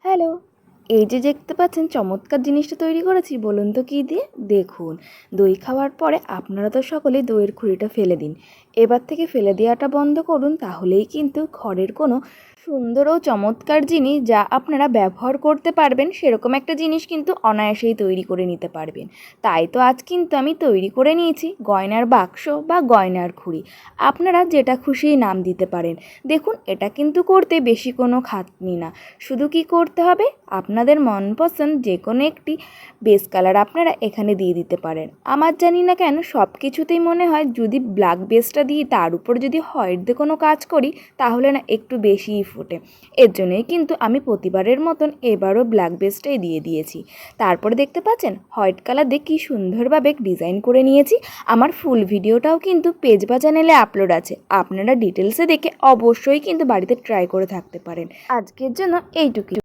Hello, এই যে দেখতে পাচ্ছেন চমৎকার জিনিসটা তৈরি করেছি, বলুন তো কী দিয়ে? দেখুন, দই খাওয়ার পরে আপনারা তো সকলেই দইয়ের খুঁড়িটা ফেলে দিন। এবার থেকে ফেলে দেওয়াটা বন্ধ করুন, তাহলেই কিন্তু ঘরের কোনো সুন্দর ও চমৎকার জিনিস যা আপনারা ব্যবহার করতে পারবেন সেরকম একটা জিনিস কিন্তু অনায়াসেই তৈরি করে নিতে পারবেন। তাই তো আজ কিন্তু আমি তৈরি করে নিয়েছি গয়নার বাক্স বা গয়নার খুঁড়ি। আপনারা যেটা খুশি নাম দিতে পারেন। দেখুন, এটা কিন্তু করতে বেশি কোনো খাটনি না। শুধু কি করতে হবে, আপনাদের মনপসন্দ যে কোনো একটি বেস কালার আপনারা এখানে দিয়ে দিতে পারেন। আমার জানি না কেন সব কিছুতেই মনে হয় যদি ব্ল্যাক বেসটা দিই তার উপর যদি হোয়াইট দিয়ে কোনো কাজ করি তাহলে না একটু বেশিই ফোটে। এর জন্যই কিন্তু আমি প্রতিবারের মতন এবারও ব্ল্যাক বেসটাই দিয়ে দিয়েছি। তারপরে দেখতে পাচ্ছেন হোয়াইট কালার দিয়ে কী সুন্দরভাবে ডিজাইন করে নিয়েছি। আমার ফুল ভিডিওটাও কিন্তু পেজ বা চ্যানেলে আপলোড আছে, আপনারা ডিটেলসে দেখে অবশ্যই কিন্তু বাড়িতে ট্রাই করে থাকতে পারেন। আজকের জন্য এইটুকুই।